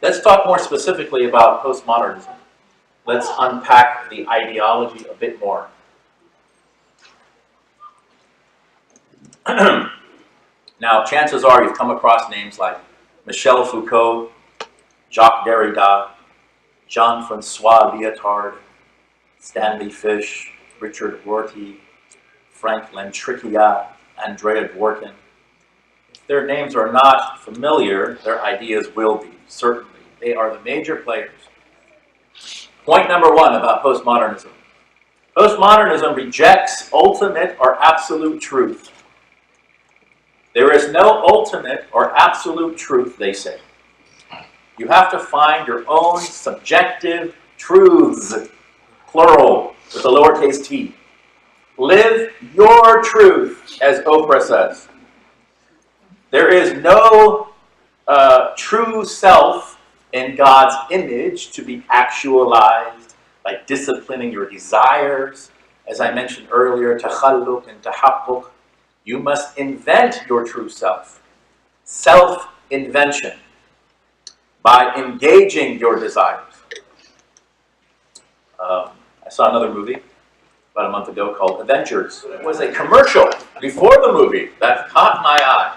Let's talk more specifically about postmodernism. Let's unpack the ideology a bit more. Now, chances are you've come across names like Michel Foucault, Jacques Derrida, Jean-Francois Lyotard, Stanley Fish, Richard Rorty, Frank Lantricchia, Andrea Dworkin. If their names are not familiar, their ideas will be, certainly. They are the major players. Point number one about postmodernism. Postmodernism rejects ultimate or absolute truth. There is no ultimate or absolute truth, they say. You have to find your own subjective truths, plural, with a lowercase t. Live your truth, as Oprah says. There is no true self in God's image to be actualized by disciplining your desires. As I mentioned earlier, takhalluk and tahaqquk. You must invent your true self. Self-invention. By engaging your desires. I saw another movie about a month ago called Avengers. It was a commercial before the movie that caught my eye.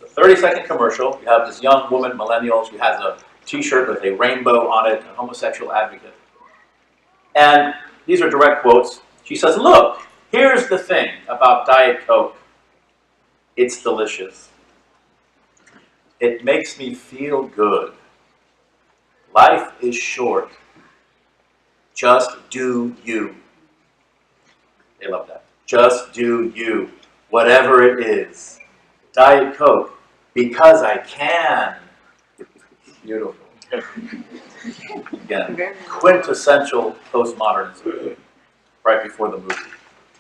It's a 30-second commercial. You have this young woman, millennial. She has a t-shirt with a rainbow on it, a homosexual advocate. And these are direct quotes. She says, "Look, here's the thing about Diet Coke. It's delicious. It makes me feel good. Life is short. Just do you." They love that. Just do you. Whatever it is. Diet Coke. Because I can. Beautiful. Again, quintessential postmodernism. Right before the movie.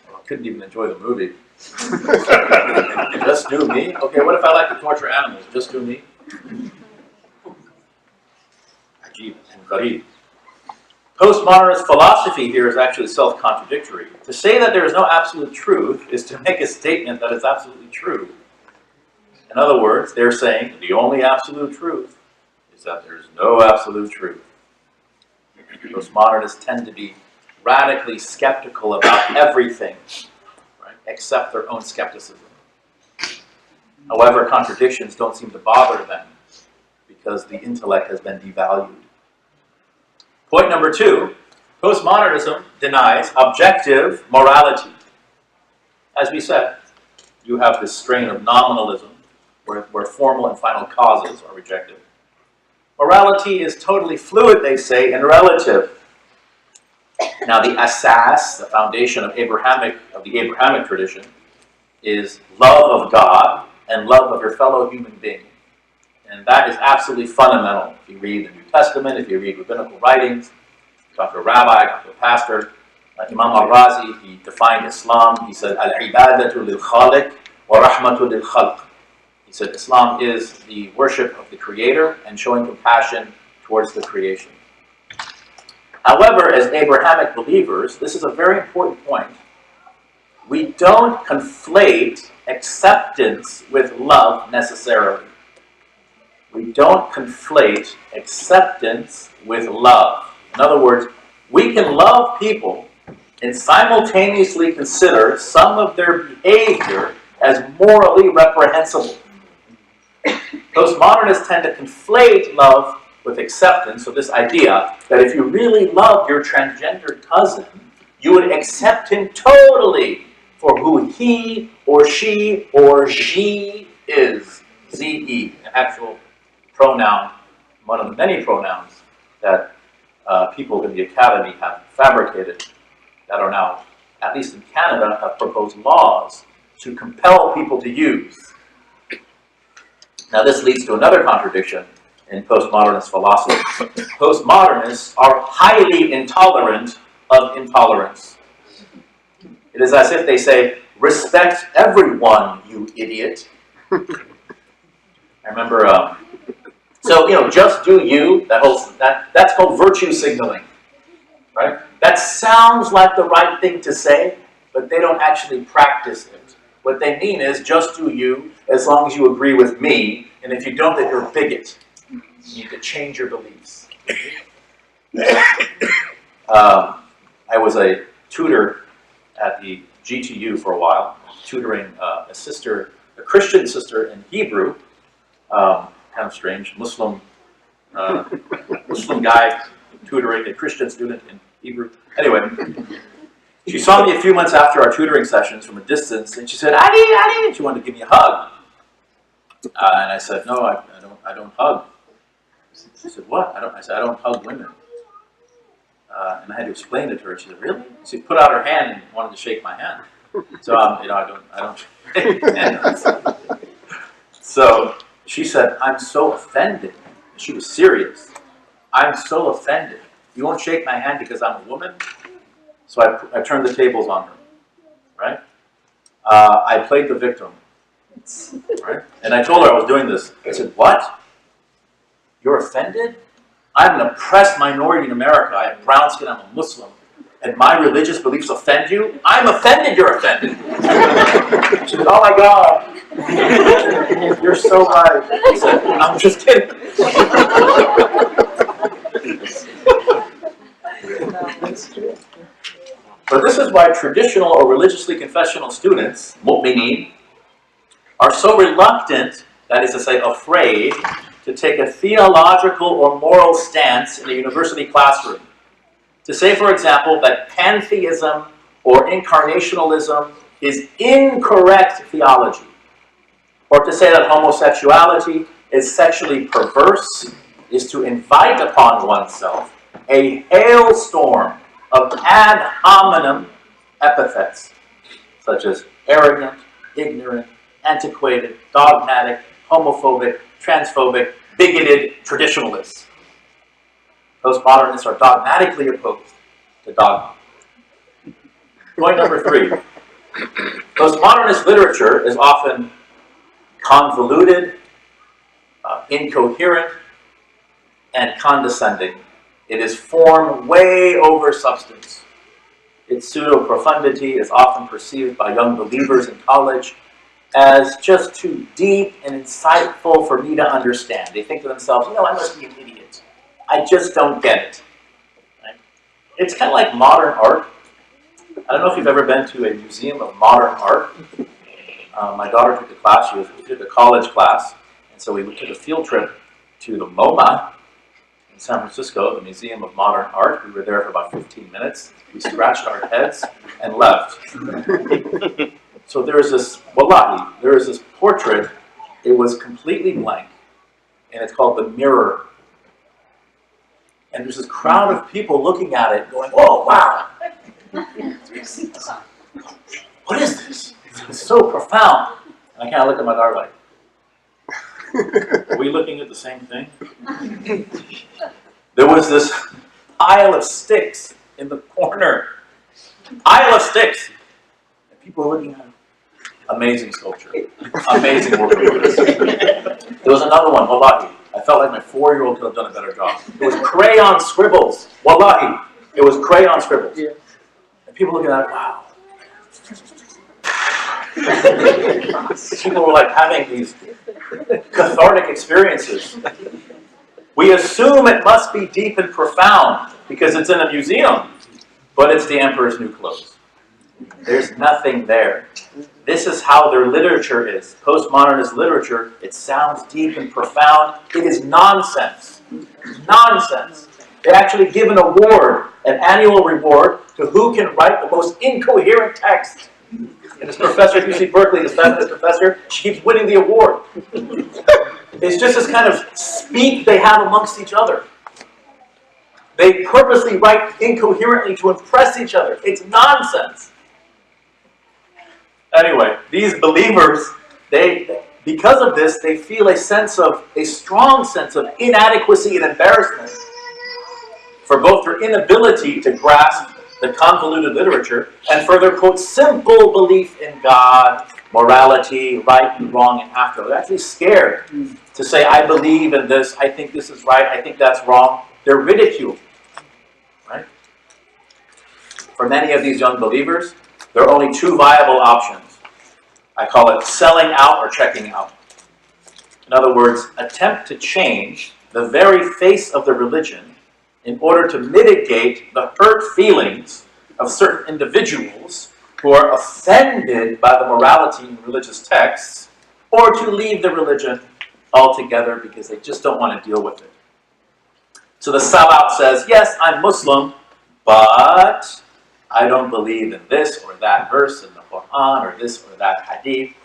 Well, I couldn't even enjoy the movie. Just do me? Okay, what if I like to torture animals? Just do me? Ajib and gharib. Postmodernist philosophy here is actually self-contradictory. To say that there is no absolute truth is to make a statement that is absolutely true. In other words, they're saying the only absolute truth is that there is no absolute truth. Postmodernists tend to be radically skeptical about everything, right, except their own skepticism. However, contradictions don't seem to bother them because the intellect has been devalued. Point number two, postmodernism denies objective morality. As we said, you have this strain of nominalism where formal and final causes are rejected. Morality is totally fluid, they say, and relative. Now, the asas, the foundation of the Abrahamic tradition, is love of God and love of your fellow human being. And that is absolutely fundamental. If you read the New Testament, if you read rabbinical writings, talk to a rabbi, talk to a pastor, Imam al-Razi, he defined Islam. He said, "Al-ibadatu lil-khaliq wa rahmatu lil-khalq." He said, Islam is the worship of the Creator and showing compassion towards the creation. However, as Abrahamic believers, this is a very important point. We don't conflate acceptance with love necessarily. We don't conflate acceptance with love. In other words, we can love people and simultaneously consider some of their behavior as morally reprehensible. Postmodernists tend to conflate love with acceptance, so this idea that if you really loved your transgender cousin, you would accept him totally for who he or she or she is. Z-E, an actual pronoun, one of the many pronouns that people in the academy have fabricated that are now, at least in Canada, have proposed laws to compel people to use. Now this leads to another contradiction in postmodernist philosophy. Postmodernists are highly intolerant of intolerance. It is as if they say, respect everyone, you idiot. I remember, just do you, that's called virtue signaling, right? That sounds like the right thing to say, but they don't actually practice it. What they mean is, just do you, as long as you agree with me, And if you don't, then you're a bigot. You need to change your beliefs. I was a tutor at the GTU for a while, tutoring a Christian sister in Hebrew, kind of strange, Muslim guy tutoring a Christian student in Hebrew. Anyway, she saw me a few months after our tutoring sessions from a distance, and she said, "Adi," she wanted to give me a hug. And I said, "No, I don't hug." She said, "What?" I said, "I don't hug women." And I had to explain it to her. She said, "Really?" She put out her hand and wanted to shake my hand. So I don't shake hands. So she said, "I'm so offended." She was serious. "I'm so offended. You won't shake my hand because I'm a woman?" So I turned the tables on her. Right? I played the victim. Right? And I told her I was doing this. I said, "What? You're offended? I'm an oppressed minority in America. I have brown skin. I'm a Muslim. And my religious beliefs offend you? I'm offended you're offended." She said, "Oh my God. You're so right." I said, "I'm just kidding." But this is why traditional or religiously confessional students, mu'mineen, are so reluctant, that is to say, afraid, to take a theological or moral stance in a university classroom. To say, for example, that pantheism or incarnationalism is incorrect theology. Or to say that homosexuality is sexually perverse is to invite upon oneself a hailstorm of ad hominem epithets, such as arrogant, ignorant, antiquated, dogmatic, homophobic, transphobic, bigoted traditionalists. Postmodernists are dogmatically opposed to dogma. Point number 3. Postmodernist literature is often convoluted, incoherent, and condescending. It is form way over substance. Its pseudo-profundity is often perceived by young believers in college as just too deep and insightful for me to understand. They think to themselves, I must be an idiot. I just don't get it. Right? It's kind of like modern art. I don't know if you've ever been to a museum of modern art. My daughter took a class. She took a college class. And so we took a field trip to the MoMA in San Francisco, the Museum of Modern Art. We were there for about 15 minutes. We scratched our heads and left. So there is this, wallahi, there is this portrait. It was completely blank. And it's called The Mirror. And there's this crowd of people looking at it going, "Oh, wow. What is this? It's so profound." And I kind of look at my daughter like, "Are we looking at the same thing?" There was this pile of sticks in the corner. Pile of sticks. And people were looking at it. Amazing sculpture. Amazing work. There was another one, wallahi. I felt like my 4-year-old could have done a better job. It was crayon scribbles. Wallahi. It was crayon scribbles. Yeah. And people looking at it, wow. People were like having these cathartic experiences. We assume it must be deep and profound because it's in a museum, but it's the emperor's new clothes. There's nothing there. This is how their literature is. Postmodernist literature, it sounds deep and profound. It is nonsense. Nonsense. They actually give an award, an annual reward, to who can write the most incoherent text. And this professor at UC Berkeley, this Methodist professor, she keeps winning the award. It's just this kind of speak they have amongst each other. They purposely write incoherently to impress each other. It's nonsense. Anyway, these believers, because of this, they feel a strong sense of inadequacy and embarrassment for both their inability to grasp the convoluted literature and for their, quote, simple belief in God, morality, right and wrong, and after. They're actually scared to say, "I believe in this, I think this is right, I think that's wrong." They're ridiculed. Right? For many of these young believers, there are only 2 viable options. I call it selling out or checking out. In other words, attempt to change the very face of the religion in order to mitigate the hurt feelings of certain individuals who are offended by the morality in religious texts, or to leave the religion altogether because they just don't want to deal with it. So the sellout says, yes, I'm Muslim, but I don't believe in this or that verse in the Quran or this or that hadith.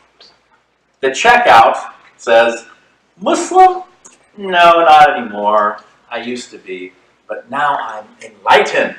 The checkout says, Muslim? No, not anymore. I used to be, but now I'm enlightened.